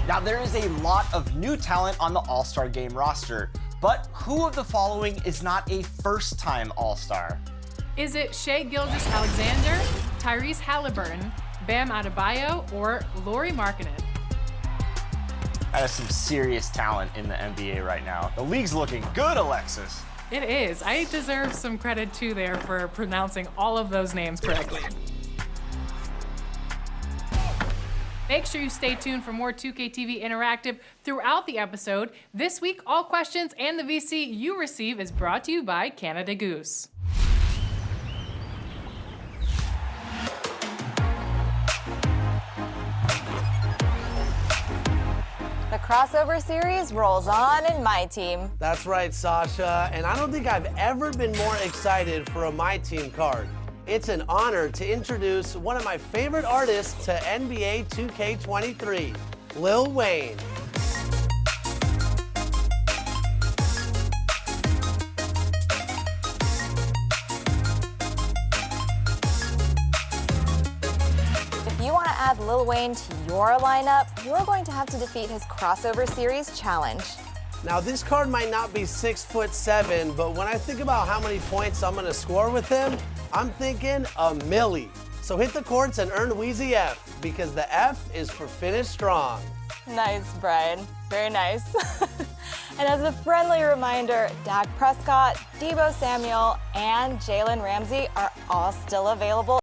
Now, there is a lot of new talent on the All-Star Game roster, but who of the following is not a first-time All-Star? Is it Shai Gilgeous-Alexander, Tyrese Halliburton, Bam Adebayo, or Lauri Markkanen? That is some serious talent in the NBA right now. The league's looking good, Alexis. It is. I deserve some credit too there for pronouncing all of those names correctly. Make sure you stay tuned for more 2K TV Interactive throughout the episode. This week, all questions and the VC you receive is brought to you by Canada Goose. The crossover series rolls on in my team. That's right, Sasha, and I don't think I've ever been more excited for a My Team card. It's an honor to introduce one of my favorite artists to NBA 2K23, Lil Wayne. If you want to add Lil Wayne to your lineup, you're going to have to defeat his crossover series challenge. Now, this card might not be 6'7", but when I think about how many points I'm gonna score with him, I'm thinking a milli. So hit the courts and earn Wheezy F, because the F is for finish strong. Nice, Brian. Very nice. And as a friendly reminder, Dak Prescott, Deebo Samuel, and Jalen Ramsey are all still available.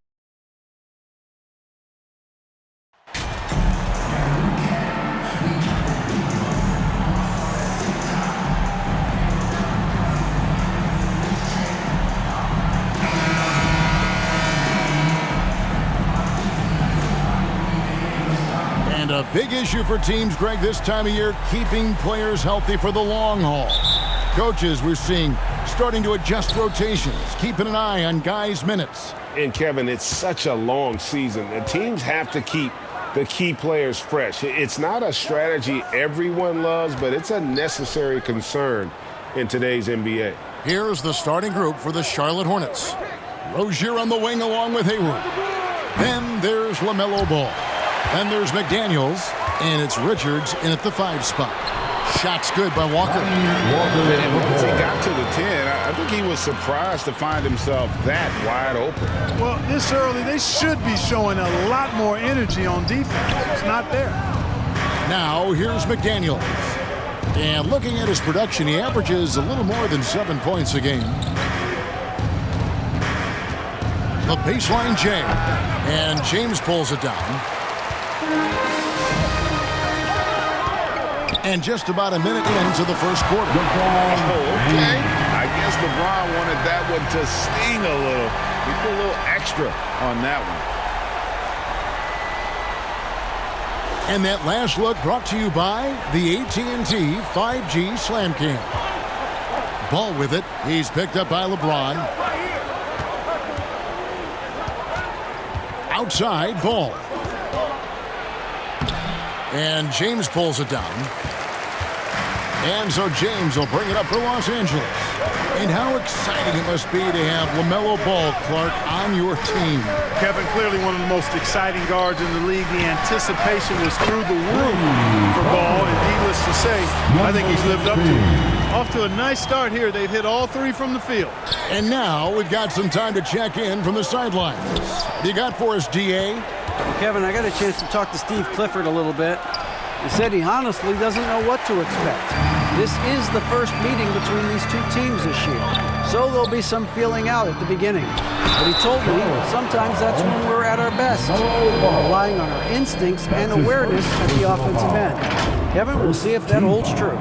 And a big issue for teams, Greg, this time of year, keeping players healthy for the long haul. Coaches, we're seeing, starting to adjust rotations, keeping an eye on guys' minutes. And, Kevin, it's such a long season. The teams have to keep the key players fresh. It's not a strategy everyone loves, but it's a necessary concern in today's NBA. Here's the starting group for the Charlotte Hornets. Rozier on the wing along with Hayward. Then there's LaMelo Ball. Then there's McDaniels, and it's Richards in at the 5 spot. Shot's good by Walker. And once he got to the 10, I think he was surprised to find himself that wide open. Well, this early, they should be showing a lot more energy on defense. It's not there. Now, here's McDaniels. And looking at his production, he averages a little more than 7 points a game. The baseline J. And James pulls it down. And just about a minute into the first quarter. Okay. I guess LeBron wanted that one to sting a little. He put a little extra on that one. And that last look brought to you by the AT&T 5G Slam Cam. Ball with it. He's picked up by LeBron. Outside, Ball. And James pulls it down. And so James will bring it up for Los Angeles. And how exciting it must be to have LaMelo Ball, Clark, on your team. Kevin, clearly one of the most exciting guards in the league. The anticipation was through the roof for Ball, and needless to say, I think he's lived up to it. Off to a nice start here. They've hit all 3 from the field. And now we've got some time to check in from the sidelines. What do you got for us, DA? Kevin, I got a chance to talk to Steve Clifford a little bit. He said he honestly doesn't know what to expect. This is the first meeting between these two teams this year, so there'll be some feeling out at the beginning. But he told me sometimes that's when we're at our best, relying on our instincts and awareness at the offensive end. Kevin, we'll see if that holds true.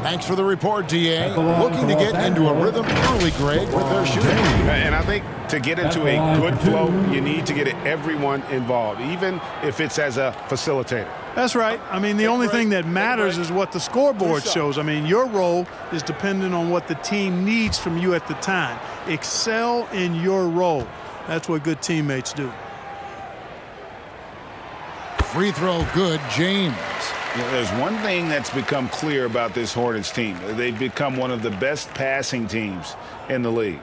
Thanks for the report, DA. Looking to get into a rhythm early, Greg, with their shooting. And I think to get into a good flow, you need to get everyone involved, even if it's as a facilitator. That's right. I mean, the only thing that matters is what the scoreboard shows. I mean, your role is dependent on what the team needs from you at the time. Excel in your role. That's what good teammates do. Free throw good, James. There's one thing that's become clear about this Hornets team. They've become one of the best passing teams in the league.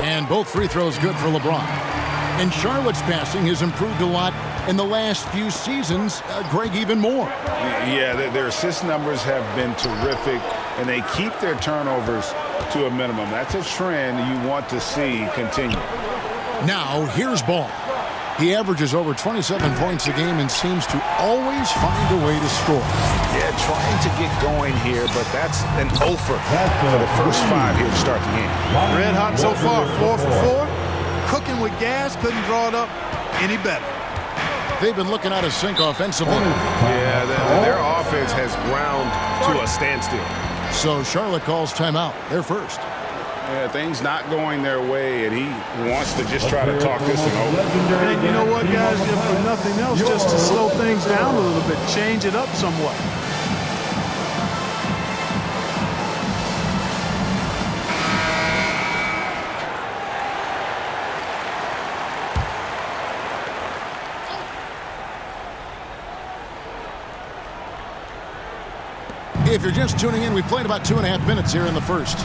And both free throws good for LeBron. And Charlotte's passing has improved a lot in the last few seasons. Greg, even more. Yeah, their assist numbers have been terrific, and they keep their turnovers to a minimum. That's a trend you want to see continue. Now, here's Ball. He averages over 27 points a game and seems to always find a way to score. Yeah, trying to get going here, but that's an offer for the first 5 here to start the game. Red hot so far, 4 for 4. Cooking with gas, couldn't draw it up any better. They've been looking out of sync offensively. Yeah, their offense has ground to a standstill. So Charlotte calls timeout. They're first. Yeah, things not going their way, and he wants to just try to talk this thing over. And you know what, guys? If for nothing else, just to slow things down a little bit, change it up somewhat. If you're just tuning in, we played about 2.5 minutes here in the first.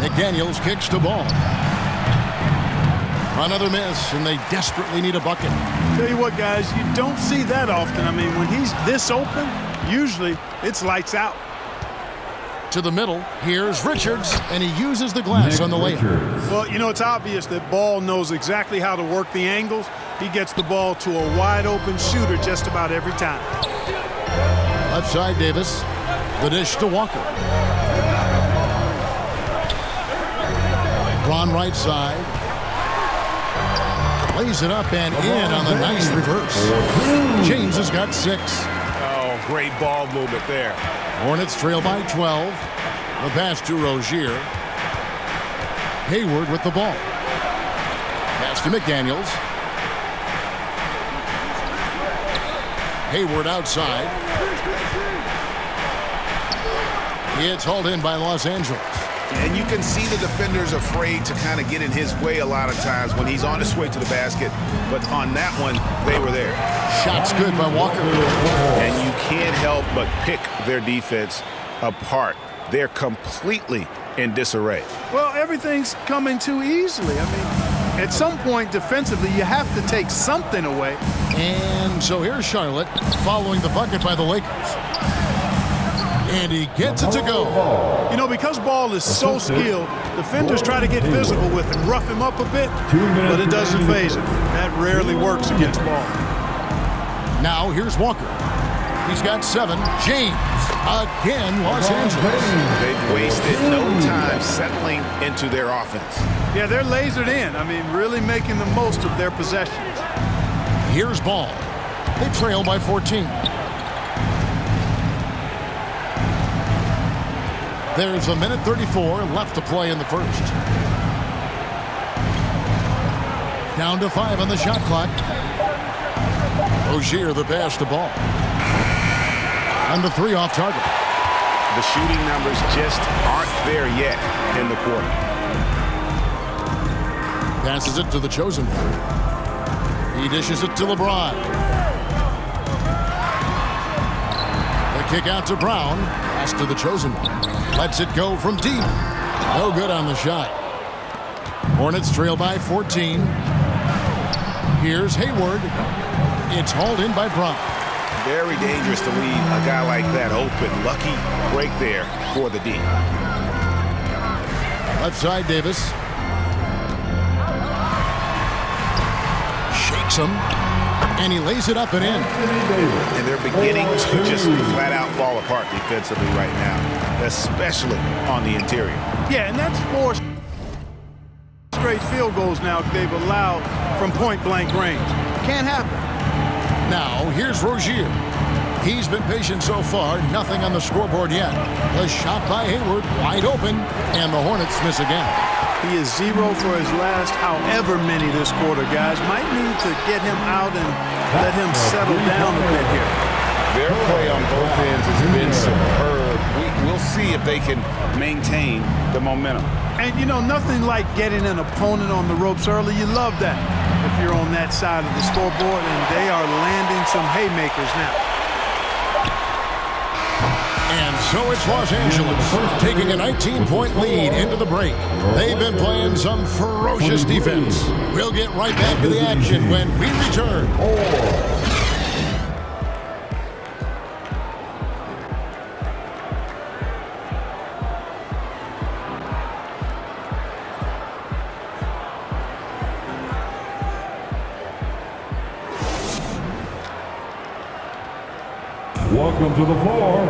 McDaniels kicks to Ball. Another miss, and they desperately need a bucket. Tell you what, guys, you don't see that often. I mean, when he's this open, usually it's lights out. To the middle, here's Richards, and he uses the glass on the layup. Well, you know, it's obvious that Ball knows exactly how to work the angles. He gets the ball to a wide-open shooter just about every time. Left side, Davis. The dish to Walker. Braun right side. Lays it up and in on the nice reverse. James has got 6. Oh, great ball movement there. Hornets trail by 12. The pass to Rozier. Hayward with the ball. Pass to McDaniels. Hayward outside. It's hauled in by Los Angeles. And you can see the defenders afraid to kind of get in his way a lot of times when he's on his way to the basket. But on that one, they were there. Shots good by Walker. And you can't help but pick their defense apart. They're completely in disarray. Well, everything's coming too easily. I mean, at some point defensively, you have to take something away. And so here's Charlotte following the bucket by the Lakers. And he gets it to go. You know, because Ball is so skilled, defenders try to get physical with him, rough him up a bit, but it doesn't faze him. That rarely works against Ball. Now here's Walker. He's got 7. James, again, Los Angeles. They've wasted no time settling into their offense. Yeah, they're lasered in. I mean, really making the most of their possessions. Here's Ball. They trail by 14. There's a minute 34 left to play in the first. Down to 5 on the shot clock. Rozier the pass to Ball. And the 3 off target. The shooting numbers just aren't there yet in the quarter. Passes it to the chosen one. He dishes it to LeBron. The kick out to Brown. Pass to the chosen one. Lets it go from deep. No good on the shot. Hornets trail by 14. Here's Hayward. It's hauled in by Brown. Very dangerous to leave a guy like that open. Lucky break there for the D. Left side, Davis. Shakes him. And he lays it up and in. And they're beginning to just flat out fall apart defensively right now, especially on the interior. Yeah, and that's 4 straight field goals now they've allowed from point-blank range. Can't happen. Now, here's Rozier. He's been patient so far, nothing on the scoreboard yet. The shot by Hayward, wide open, and the Hornets miss again. He is 0 for his last however many this quarter, guys. Might need to get him out and let him settle down a bit here. Their play on both ends has been superb. We'll see if they can maintain the momentum. And, you know, nothing like getting an opponent on the ropes early. You love that if you're on that side of the scoreboard, and they are landing some haymakers now. And So it's Los Angeles taking a 19-point lead into the break. They've been playing some ferocious defense. We'll get right back to the action when we return. Welcome to the floor,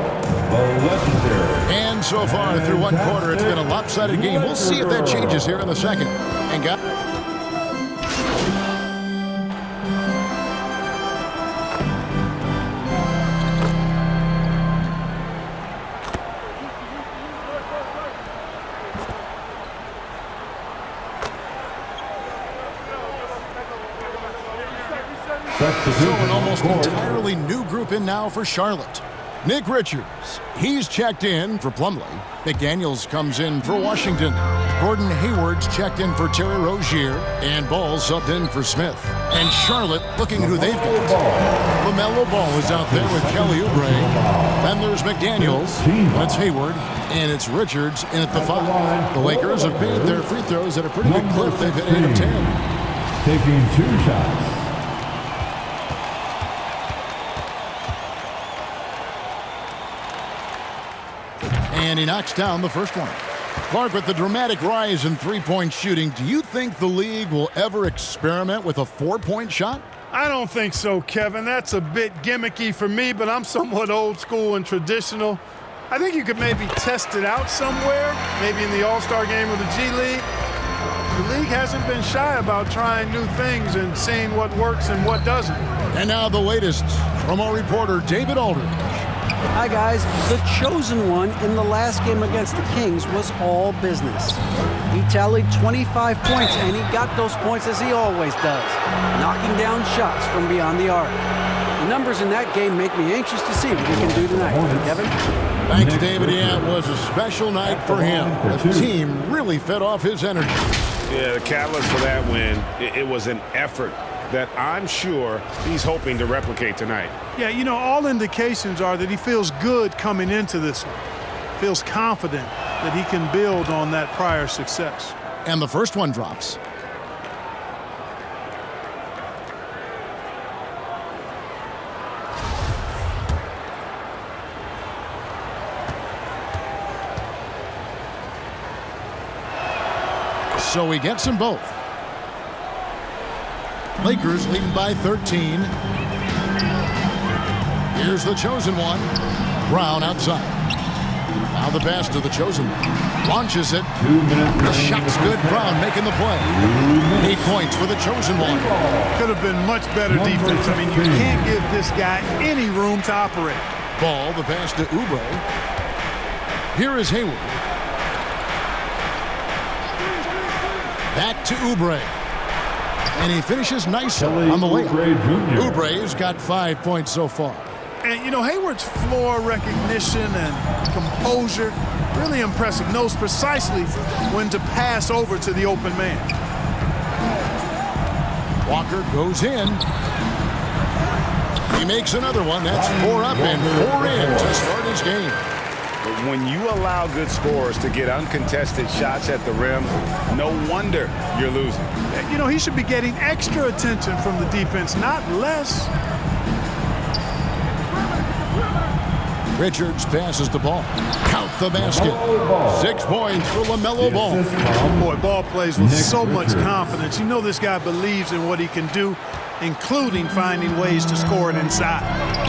the legendary. And so far through one quarter, it's been a lopsided game. We'll see if that changes here in the second. And got so an almost entirely new group in now for Charlotte. Nick Richards, he's checked in for Plumlee. McDaniels comes in for Washington. Gordon Hayward's checked in for Terry Rozier. And Ball subbed in for Smith. And Charlotte looking at who they've got. LaMelo Ball is out there with Kelly Oubre. Then there's McDaniels. That's Hayward. And it's Richards in at the 5. The Lakers have made their free throws at a pretty good clip. They've hit 8 of 10. Taking 2 shots. And he knocks down the first one. Clark, with the dramatic rise in three-point shooting, do you think the league will ever experiment with a 4-point shot? I don't think so, Kevin. That's a bit gimmicky for me, but I'm somewhat old school and traditional. I think you could maybe test it out somewhere, maybe in the All-Star game or the G League. The league hasn't been shy about trying new things and seeing what works and what doesn't. And now the latest from our reporter, David Aldridge. Hi, guys. The chosen one in the last game against the Kings was all business. He tallied 25 points, and he got those points as he always does, knocking down shots from beyond the arc. The numbers in that game make me anxious to see what he can do tonight. Kevin? Thanks, David. Yeah, it was a special night for him. The team really fed off his energy. Yeah, the catalyst for that win, it was an effort that I'm sure he's hoping to replicate tonight. Yeah, you know, all indications are that he feels good coming into this one. Feels confident that he can build on that prior success. And the first one drops. So he gets them both. Lakers leading by 13. Here's the chosen one. Brown outside. Now the pass to the chosen one. Launches it. The shot's good. Brown making the play. 8 points for the chosen one. Could have been much better defense. I mean, you can't give this guy any room to operate. Ball, the pass to Oubre. Here is Hayward. Back to Oubre. And he finishes nicely on the layup. Oubre's got 5 points so far. And, you know, Hayward's floor recognition and composure, really impressive. Knows precisely when to pass over to the open man. Walker goes in. He makes another one. That's 4 up and 4 in to start his game. But when you allow good scorers to get uncontested shots at the rim, no wonder you're losing. You know, he should be getting extra attention from the defense, not less. Richards passes the ball. Count the basket. 6 points for LaMelo Ball. Boy, Ball plays with so much confidence. You know this guy believes in what he can do, including finding ways to score it inside.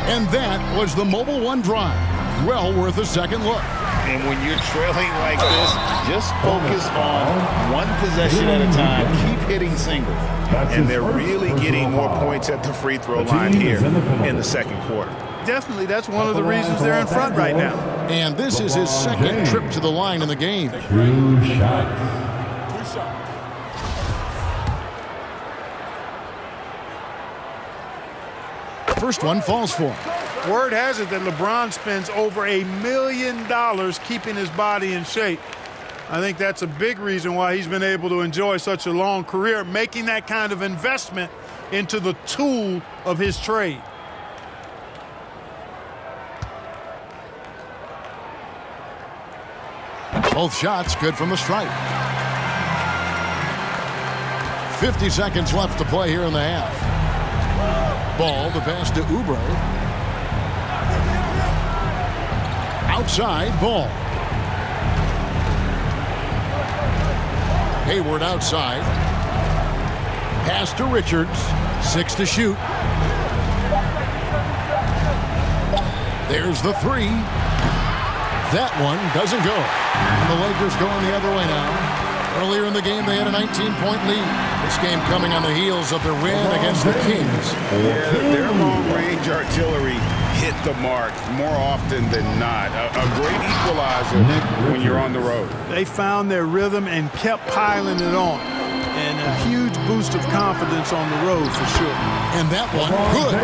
And that was the Mobile One drive. Well worth a second look. And when you're trailing like this, just focus on one possession at a time. Keep hitting singles. And they're really getting more points at the free throw line here in the second quarter. Definitely, that's one of the reasons they're in front right now. And this is his second trip to the line in the game. 2 shots. First one falls for him. Word has it that LeBron spends over $1 million keeping his body in shape. I think that's a big reason why he's been able to enjoy such a long career, making that kind of investment into the tool of his trade. Both shots good from the stripe. 50 seconds left to play here in the half. Ball, the pass to Oubre. Outside, Ball. Hayward outside. Pass to Richards. 6 to shoot. There's the three. That one doesn't go. And the Lakers going the other way now. Earlier in the game, they had a 19-point lead. This game coming on the heels of their win against the Kings. Yeah, their long-range artillery hit the mark more often than not. A great equalizer when you're on the road. They found their rhythm and kept piling it on. And a huge boost of confidence on the road for sure. And that one, good.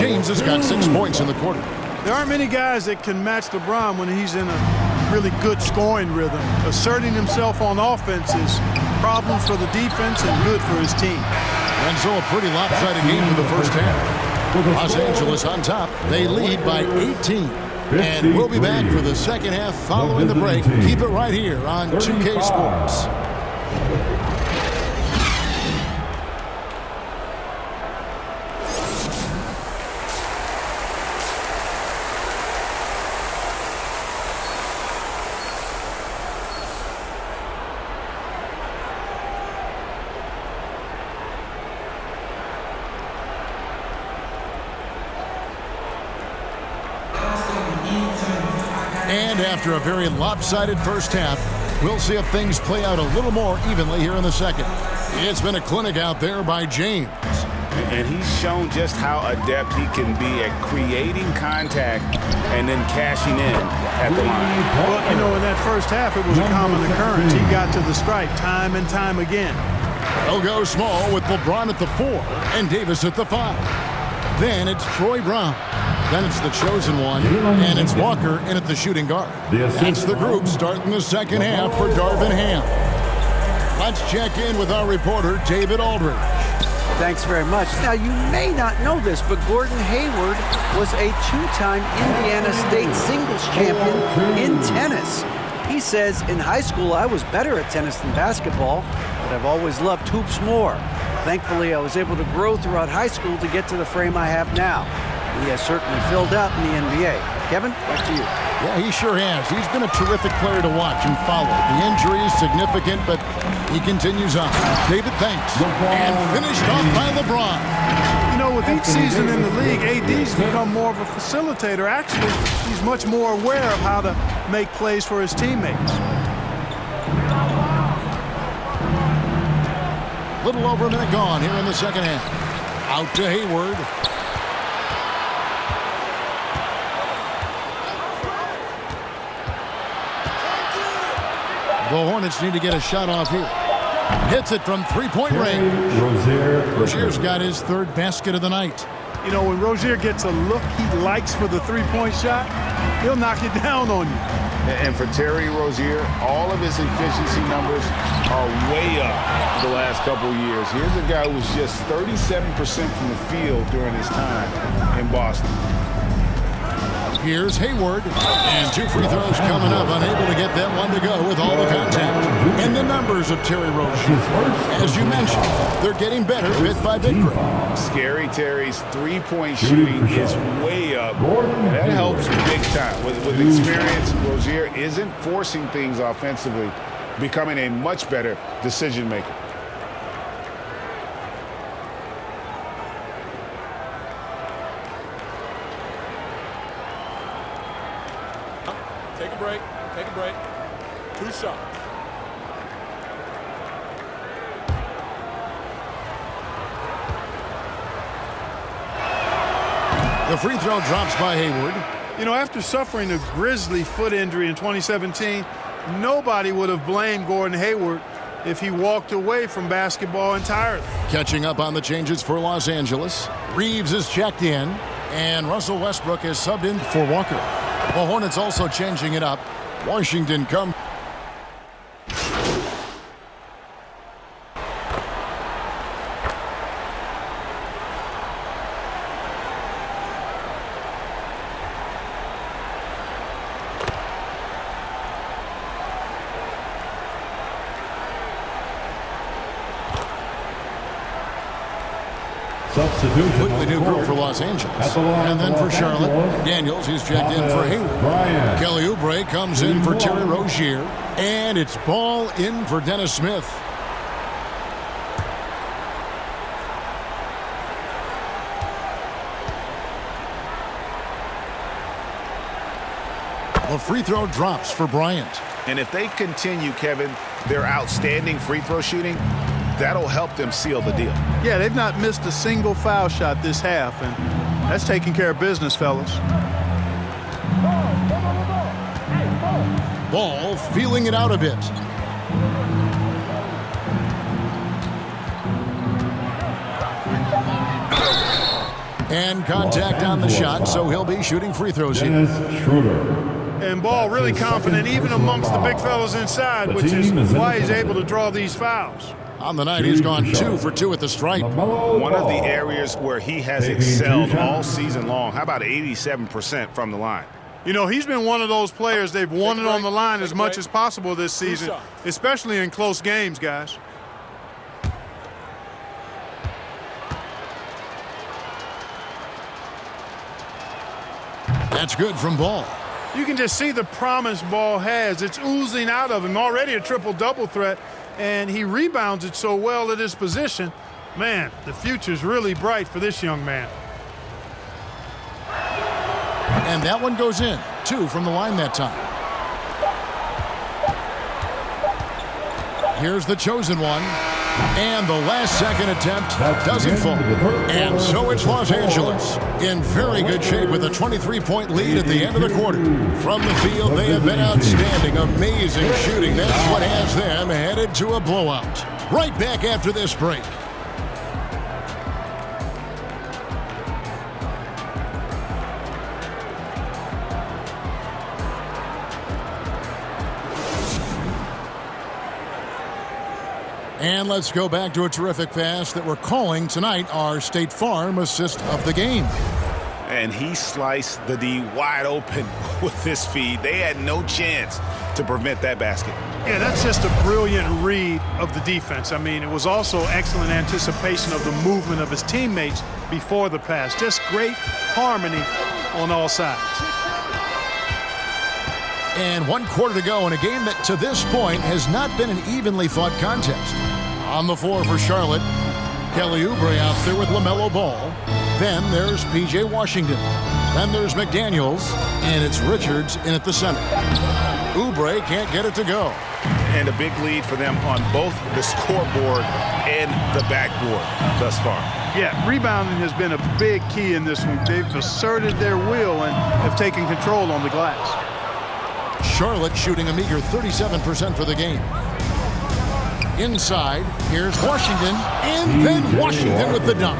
James has got 6 points in the quarter. There aren't many guys that can match LeBron when he's in a really good scoring rhythm. Asserting himself on offense is problems for the defense and good for his team. And so a pretty lopsided game for the first half. Los Angeles on top. They lead by 18. And we'll be back for the second half following the break. Keep it right here on 2K Sports. And after a very lopsided first half, we'll see if things play out a little more evenly here in the second. It's been a clinic out there by James. And he's shown just how adept he can be at creating contact and then cashing in at the line. Well, you know, in that first half, it was a common occurrence. He got to the stripe time and time again. They'll go small with LeBron at the 4 and Davis at the 5. Then it's Troy Brown. Then it's the chosen one, and it's Walker in at the shooting guard. That's the group starting the second half for Darvin Ham. Let's check in with our reporter, David Aldridge. Thanks very much. Now, you may not know this, but Gordon Hayward was a 2-time Indiana State singles champion in tennis. He says, in high school, I was better at tennis than basketball, but I've always loved hoops more. Thankfully, I was able to grow throughout high school to get to the frame I have now. He has certainly filled out in the NBA. Kevin, back to you. Yeah, he sure has. He's been a terrific player to watch and follow. The injury is significant, but he continues on. David, thanks. And finished off by LeBron. You know, with each season in the league, AD's become more of a facilitator. Actually, he's much more aware of how to make plays for his teammates. Little over a minute gone here in the second half. Out to Hayward. The Hornets need to get a shot off here. Hits it from three-point range. Rozier's got his third basket of the night. You know, when Rozier gets a look he likes for the three-point shot, he'll knock it down on you. And for Terry Rozier, all of his efficiency numbers are way up the last couple of years. Here's a guy who was just 37% from the field during his time in Boston. Here's Hayward, and 2 free throws coming up, unable to get that one to go with all the contact. And the numbers of Terry Rozier, as you mentioned, they're getting better bit by bit. Scary Terry's three-point shooting is way up, and that helps big time. With experience, Rozier isn't forcing things offensively, becoming a much better decision maker. Take a break. Take a break. 2 shots. The free throw drops by Hayward. You know, after suffering a grisly foot injury in 2017, nobody would have blamed Gordon Hayward if he walked away from basketball entirely. Catching up on the changes for Los Angeles. Reeves is checked in, and Russell Westbrook is subbed in for Walker. The Hornets also changing it up. Washington come. Substitution. Completely new group for Los Angeles. And then for Charlotte, Daniels, he's checked in for Hayward. Kelly Oubre comes in for Terry Rozier. And it's Ball in for Dennis Smith. The free throw drops for Bryant. And if they continue, Kevin, their outstanding free throw shooting, that'll help them seal the deal. Yeah, they've not missed a single foul shot this half, and that's taking care of business, fellas. Ball feeling it out a bit. And contact on the shot, so he'll be shooting free throws here. And Ball really confident even amongst the big fellas inside, which is why he's able to draw these fouls. On the night, he's gone 2 for 2 at the stripe. One of the areas where he has excelled all season long. How about 87% from the line? You know, he's been one of those players they've wanted on the line as much as possible this season, especially in close games, guys. That's good from Ball. You can just see the promise Ball has. It's oozing out of him. Already a triple-double threat, and he rebounds it so well at his position. Man, the future's really bright for this young man. And that one goes in. 2 from the line that time. Here's the chosen one. And the last-second attempt doesn't fall. And so it's Los Angeles in very good shape with a 23-point lead at the end of the quarter. From the field, they have been outstanding. Amazing shooting. That's what has them headed to a blowout. Right back after this break. And let's go back to a terrific pass that we're calling tonight our State Farm assist of the game. And he sliced the D wide open with this feed. They had no chance to prevent that basket. Yeah, that's just a brilliant read of the defense. I mean, it was also excellent anticipation of the movement of his teammates before the pass. Just great harmony on all sides. And 1 quarter to go in a game that to this point has not been an evenly fought contest. On the floor for Charlotte, Kelly Oubre out there with LaMelo Ball. Then there's P.J. Washington. Then there's McDaniels, and it's Richards in at the center. Oubre can't get it to go. And a big lead for them on both the scoreboard and the backboard thus far. Yeah, rebounding has been a big key in this one. They've asserted their will and have taken control on the glass. Charlotte shooting a meager 37% for the game. Inside, here's Washington, and then Washington with the dunk.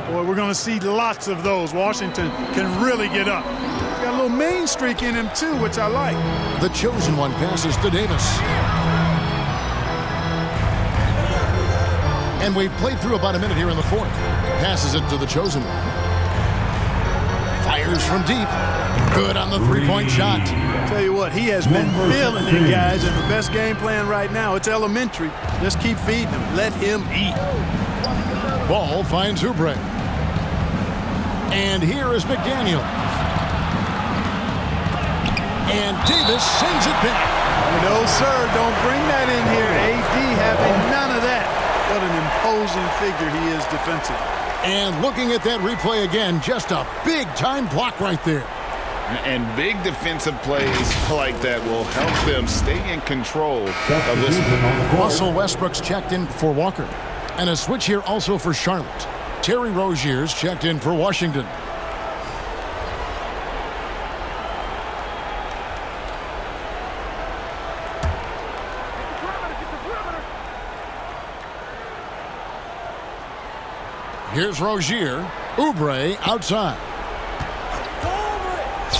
Boy, we're going to see lots of those. Washington can really get up. He's got a little main streak in him, too, which I like. The chosen one passes to Davis. And we've played through about a minute here in the fourth. Passes it to the chosen one. Fires from deep. Good on the three-point shot. Tell you what, he has been feeling it, guys, and the best game plan right now, it's elementary. Just keep feeding him. Let him eat. Ball finds Oubre. And here is McDaniel. And Davis sends it back. No, sir, don't bring that in here. AD having none of that. What an imposing figure he is defensively. And looking at that replay again, just a big-time block right there. And big defensive plays like that will help them stay in control of this. Russell Westbrook's checked in for Walker. And a switch here also for Charlotte. Terry Rozier's checked in for Washington. Here's Rozier. Oubre outside.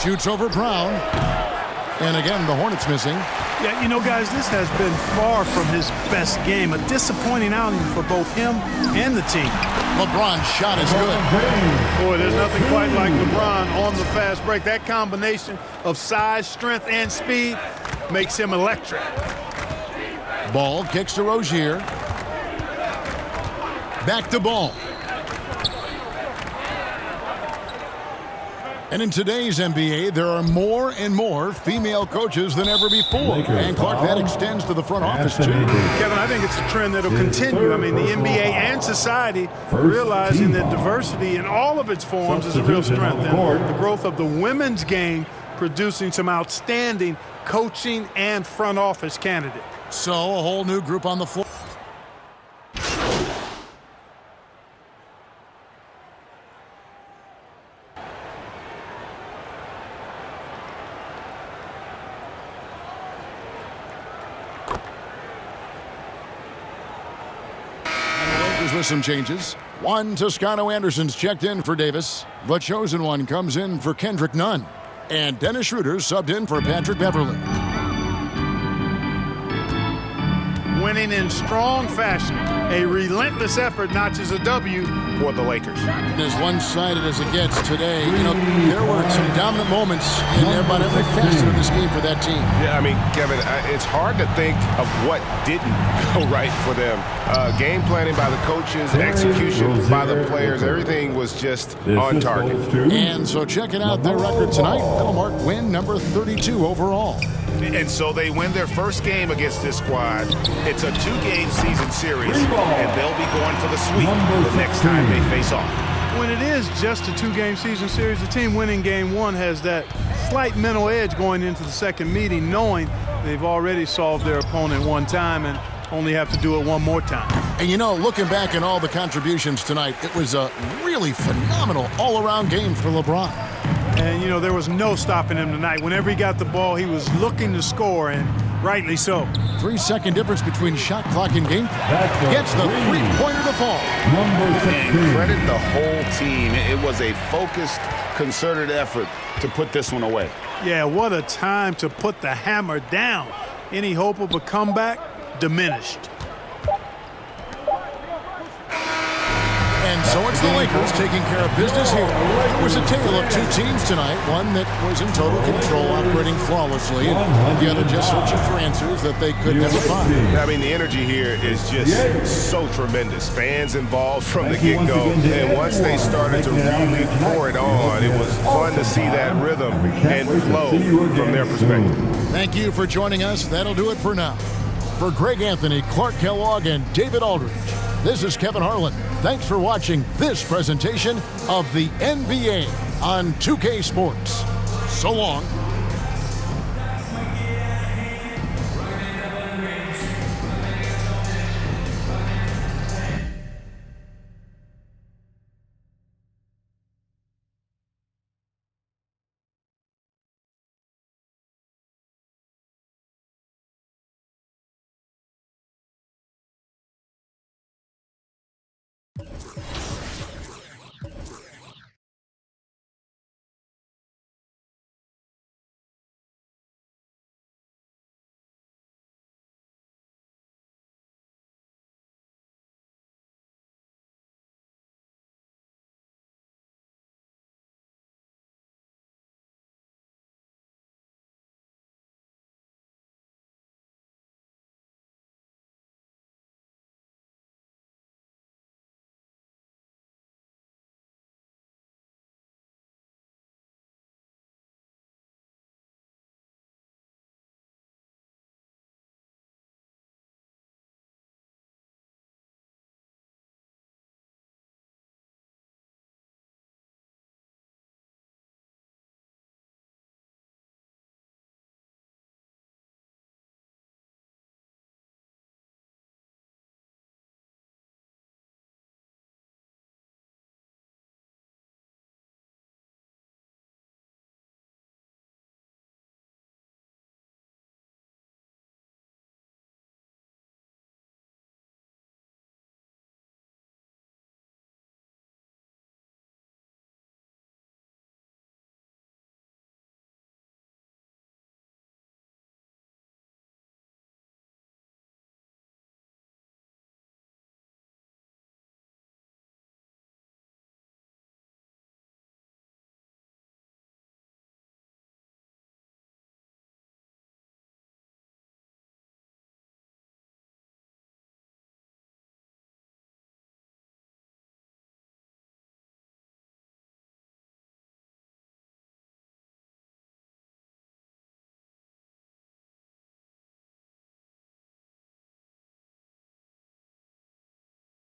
Shoots over Brown. And again, the Hornets missing. Yeah, you know, guys, this has been far from his best game. A disappointing outing for both him and the team. LeBron's shot is good. Boy, there's nothing quite like LeBron on the fast break. That combination of size, strength, and speed makes him electric. Ball kicks to Rozier. Back to Ball. And in today's NBA, there are more and more female coaches than ever before. And Clark, that extends to the front office, too. Kevin, I think it's a trend that will continue. I mean, the NBA and society realizing that diversity in all of its forms is a real strength. And the growth of the women's game producing some outstanding coaching and front office candidates. So a whole new group on the floor. With some changes. Juan Toscano Anderson's checked in for Davis. The chosen one comes in for Kendrick Nunn. And Dennis Schroeder subbed in for Patrick Beverly. Winning in strong fashion. A relentless effort notches a W for the Lakers. As one-sided as it gets today, you know, there were some dominant moments in about every facet of this game for that team. Yeah, I mean, Kevin, it's hard to think of what didn't go right for them. Game planning by the coaches, execution by the players, everything was just on target. And so checking out their record tonight, that'll mark win number 32 overall. And so they win their first game against this squad. It's a 2-game season series, and they'll be going for the sweep the next time they face off. When it is just a 2-game season series, the team winning game one has that slight mental edge going into the second meeting, knowing they've already solved their opponent one time and only have to do it one more time. And you know, looking back at all the contributions tonight, it was a really phenomenal all-around game for LeBron. And, you know, there was no stopping him tonight. Whenever he got the ball, he was looking to score, and rightly so. 3-second difference between shot clock and game clock. Gets the three-pointer to fall. And credit the whole team. It was a focused, concerted effort to put this one away. Yeah, what a time to put the hammer down. Any hope of a comeback? Diminished. And so it's the Lakers taking care of business here. It was a tale of two teams tonight, one that was in total control, operating flawlessly, and the other just searching for answers that they could never find. I mean, the energy here is just so tremendous. Fans involved from the get-go, and once they started to really pour it on, it was fun to see that rhythm and flow from their perspective. Thank you for joining us. That'll do it for now. For Greg Anthony, Clark Kellogg, and David Aldridge, this is Kevin Harlan. Thanks for watching this presentation of the NBA on 2K Sports. So long.